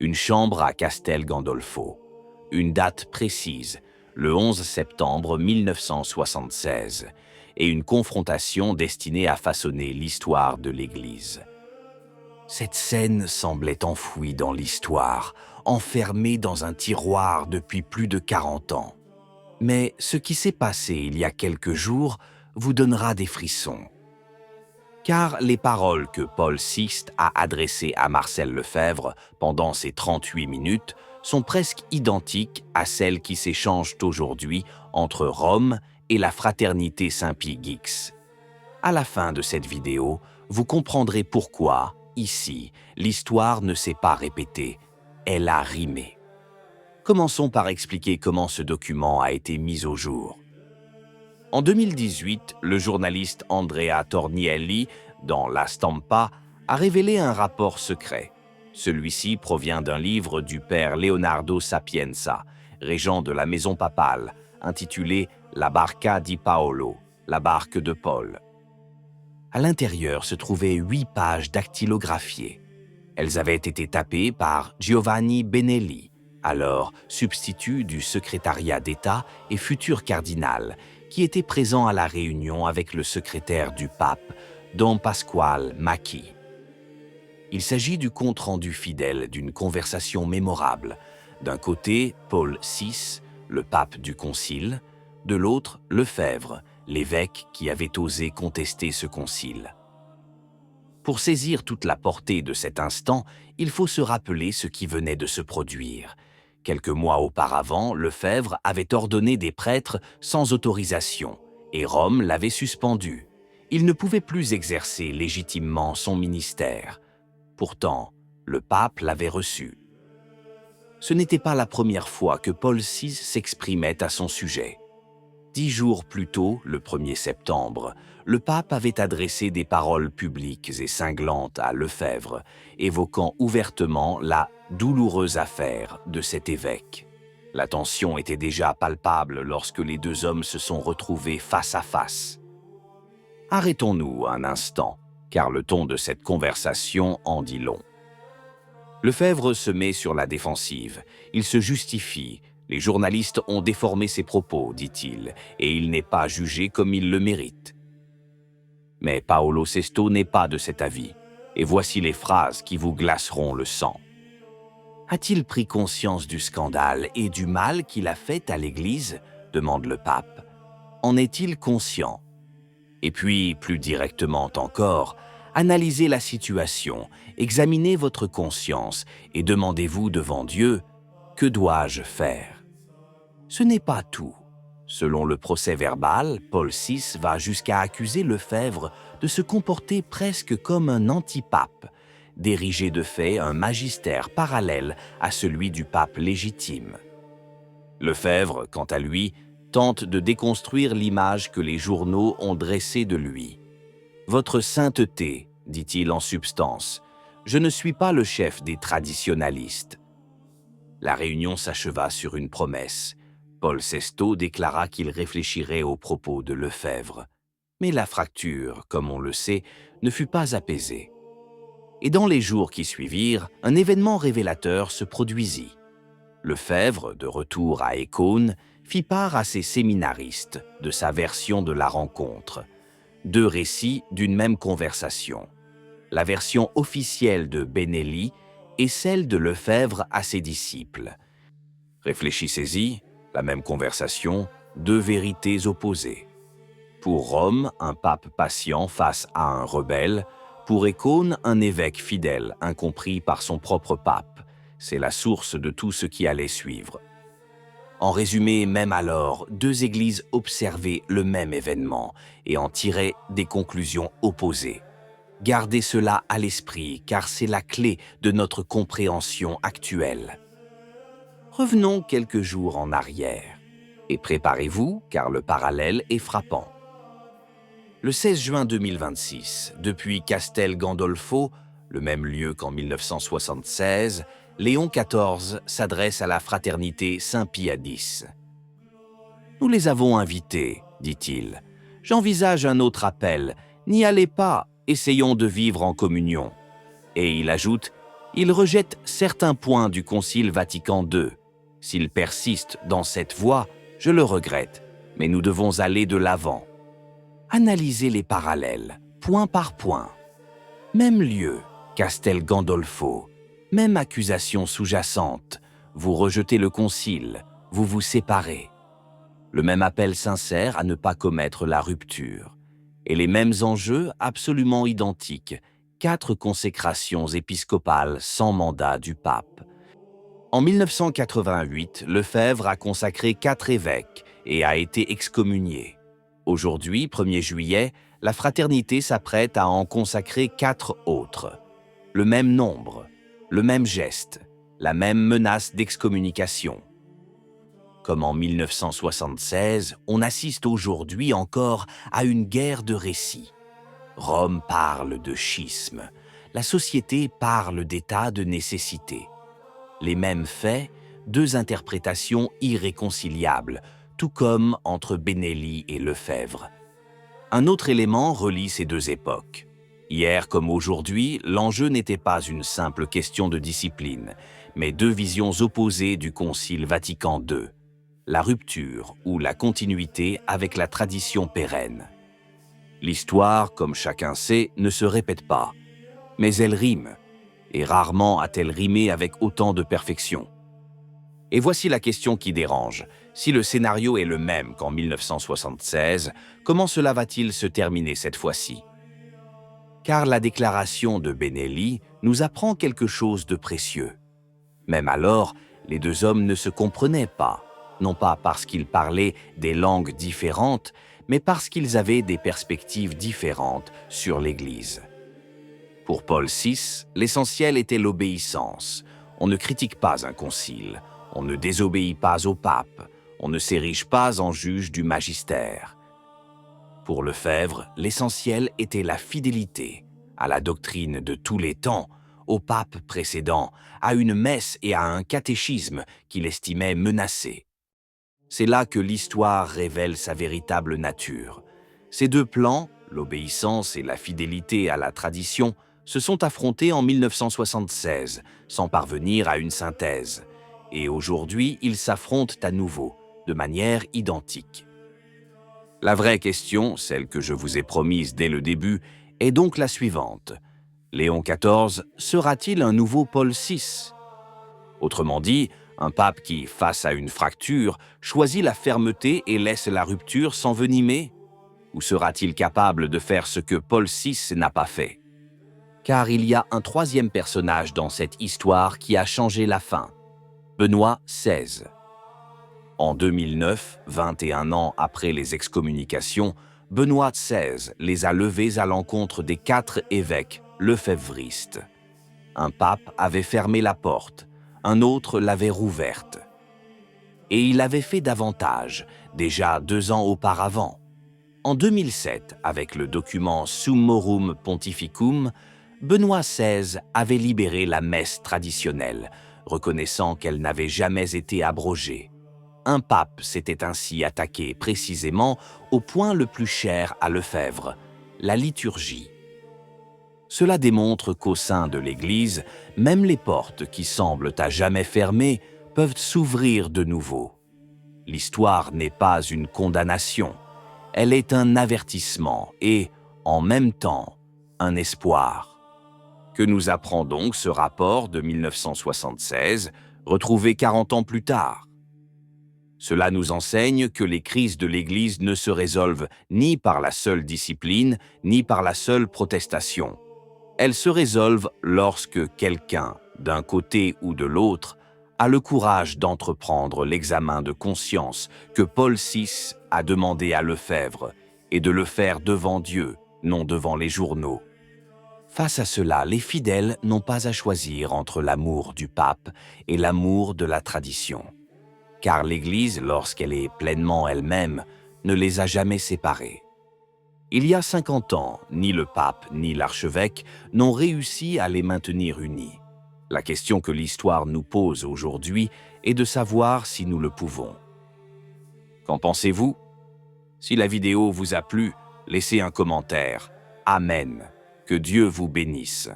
Une chambre à Castel Gandolfo. Une date précise, le 11 septembre 1976, et une confrontation destinée à façonner l'histoire de l'Église. Cette scène semblait enfouie dans l'histoire, enfermée dans un tiroir depuis plus de 40 ans. Mais ce qui s'est passé il y a quelques jours vous donnera des frissons. Car les paroles que Paul VI a adressées à Marcel Lefebvre pendant ces 38 minutes sont presque identiques à celles qui s'échangent aujourd'hui entre Rome et la fraternité Saint-Pie-X. À la fin de cette vidéo, vous comprendrez pourquoi, ici, l'histoire ne s'est pas répétée, elle a rimé. Commençons par expliquer comment ce document a été mis au jour. En 2018, le journaliste Andrea Tornielli, dans La Stampa, a révélé un rapport secret. Celui-ci provient d'un livre du père Leonardo Sapienza, régent de la maison papale, intitulé La Barca di Paolo, la barque de Paul. À l'intérieur se trouvaient 8 pages dactylographiées. Elles avaient été tapées par Giovanni Benelli, alors substitut du secrétariat d'État et futur cardinal, qui était présent à la réunion avec le secrétaire du pape, Don Pasquale Macchi. Il s'agit du compte-rendu fidèle d'une conversation mémorable. D'un côté, Paul VI, le pape du concile, de l'autre, Lefebvre, l'évêque qui avait osé contester ce concile. Pour saisir toute la portée de cet instant, il faut se rappeler ce qui venait de se produire. Quelques mois auparavant, Lefebvre avait ordonné des prêtres sans autorisation, et Rome l'avait suspendu. Il ne pouvait plus exercer légitimement son ministère. Pourtant, le pape l'avait reçu. Ce n'était pas la première fois que Paul VI s'exprimait à son sujet. 10 jours plus tôt, le 1er septembre, le pape avait adressé des paroles publiques et cinglantes à Lefebvre, évoquant ouvertement la douloureuse affaire de cet évêque. La tension était déjà palpable lorsque les deux hommes se sont retrouvés face à face. Arrêtons-nous un instant, car le ton de cette conversation en dit long. Lefebvre se met sur la défensive, il se justifie. Les journalistes ont déformé ses propos, dit-il, et il n'est pas jugé comme il le mérite. Mais Paolo VI n'est pas de cet avis, et voici les phrases qui vous glaceront le sang. A-t-il pris conscience du scandale et du mal qu'il a fait à l'Église ? Demande le pape. En est-il conscient ? Et puis, plus directement encore, analysez la situation, examinez votre conscience et demandez-vous devant Dieu, que dois-je faire ? Ce n'est pas tout. Selon le procès-verbal, Paul VI va jusqu'à accuser Lefebvre de se comporter presque comme un antipape, d'ériger de fait un magistère parallèle à celui du pape légitime. Lefebvre, quant à lui, tente de déconstruire l'image que les journaux ont dressée de lui. « Votre sainteté, dit-il en substance, je ne suis pas le chef des traditionalistes. » La réunion s'acheva sur une promesse. Paul VI déclara qu'il réfléchirait aux propos de Lefebvre. Mais la fracture, comme on le sait, ne fut pas apaisée. Et dans les jours qui suivirent, un événement révélateur se produisit. Lefebvre, de retour à Écône, fit part à ses séminaristes de sa version de la rencontre. 2 récits d'une même conversation. La version officielle de Benelli et celle de Lefebvre à ses disciples. Réfléchissez-y, la même conversation, 2 vérités opposées. Pour Rome, un pape patient face à un rebelle. Pour Écône, un évêque fidèle, incompris par son propre pape. C'est la source de tout ce qui allait suivre. En résumé, même alors, 2 églises observaient le même événement et en tiraient des conclusions opposées. Gardez cela à l'esprit, car c'est la clé de notre compréhension actuelle. Revenons quelques jours en arrière. Et préparez-vous, car le parallèle est frappant. Le 16 juin 2026, depuis Castel Gandolfo, le même lieu qu'en 1976, Léon XIV s'adresse à la fraternité Saint-Pie X. « Nous les avons invités, dit-il. J'envisage un autre appel. N'y allez pas, essayons de vivre en communion. » Et il ajoute Il rejette certains points du Concile Vatican II. S'il persiste dans cette voie, je le regrette, mais nous devons aller de l'avant. Analysez les parallèles, point par point. Même lieu, Castel Gandolfo, même accusation sous-jacente. Vous rejetez le concile, vous vous séparez. Le même appel sincère à ne pas commettre la rupture. Et les mêmes enjeux absolument identiques, 4 consécrations épiscopales sans mandat du pape. En 1988, Lefebvre a consacré 4 évêques et a été excommunié. Aujourd'hui, 1er juillet, la fraternité s'apprête à en consacrer 4 autres. Le même nombre, le même geste, la même menace d'excommunication. Comme en 1976, on assiste aujourd'hui encore à une guerre de récits. Rome parle de schisme, la société parle d'état de nécessité. Les mêmes faits, 2 interprétations irréconciliables, tout comme entre Benelli et Lefebvre. Un autre élément relie ces 2 époques. Hier comme aujourd'hui, l'enjeu n'était pas une simple question de discipline, mais 2 visions opposées du Concile Vatican II. La rupture ou la continuité avec la tradition pérenne. L'histoire, comme chacun sait, ne se répète pas, mais elle rime, et rarement a-t-elle rimé avec autant de perfection. Et voici la question qui dérange. Si le scénario est le même qu'en 1976, comment cela va-t-il se terminer cette fois-ci? Car la déclaration de Benelli nous apprend quelque chose de précieux. Même alors, les 2 hommes ne se comprenaient pas, non pas parce qu'ils parlaient des langues différentes, mais parce qu'ils avaient des perspectives différentes sur l'Église. Pour Paul VI, l'essentiel était l'obéissance. On ne critique pas un concile, on ne désobéit pas au pape, on ne s'érige pas en juge du magistère. Pour Lefebvre, l'essentiel était la fidélité à la doctrine de tous les temps, au pape précédent, à une messe et à un catéchisme qu'il estimait menacés. C'est là que l'histoire révèle sa véritable nature. Ces 2 plans, l'obéissance et la fidélité à la tradition, se sont affrontés en 1976, sans parvenir à une synthèse. Et aujourd'hui, ils s'affrontent à nouveau, de manière identique. La vraie question, celle que je vous ai promise dès le début, est donc la suivante. Léon XIV sera-t-il un nouveau Paul VI? Autrement dit, un pape qui, face à une fracture, choisit la fermeté et laisse la rupture s'envenimer? Ou sera-t-il capable de faire ce que Paul VI n'a pas fait? Car il y a un 3e personnage dans cette histoire qui a changé la fin. Benoît XVI. En 2009, 21 ans après les excommunications, Benoît XVI les a levés à l'encontre des 4 évêques lefèvristes. Un pape avait fermé la porte, un autre l'avait rouverte. Et il avait fait davantage, déjà 2 ans auparavant. En 2007, avec le document Summorum Pontificum, Benoît XVI avait libéré la messe traditionnelle, reconnaissant qu'elle n'avait jamais été abrogée. Un pape s'était ainsi attaqué précisément au point le plus cher à Lefebvre, la liturgie. Cela démontre qu'au sein de l'Église, même les portes qui semblent à jamais fermées peuvent s'ouvrir de nouveau. L'histoire n'est pas une condamnation, elle est un avertissement et, en même temps, un espoir. Que nous apprend donc ce rapport de 1976, retrouvé 40 ans plus tard? Cela nous enseigne que les crises de l'Église ne se résolvent ni par la seule discipline, ni par la seule protestation. Elles se résolvent lorsque quelqu'un, d'un côté ou de l'autre, a le courage d'entreprendre l'examen de conscience que Paul VI a demandé à Lefebvre et de le faire devant Dieu, non devant les journaux. Face à cela, les fidèles n'ont pas à choisir entre l'amour du pape et l'amour de la tradition. Car l'Église, lorsqu'elle est pleinement elle-même, ne les a jamais séparés. Il y a 50 ans, ni le pape ni l'archevêque n'ont réussi à les maintenir unis. La question que l'histoire nous pose aujourd'hui est de savoir si nous le pouvons. Qu'en pensez-vous? Si la vidéo vous a plu, laissez un commentaire. Amen. Que Dieu vous bénisse.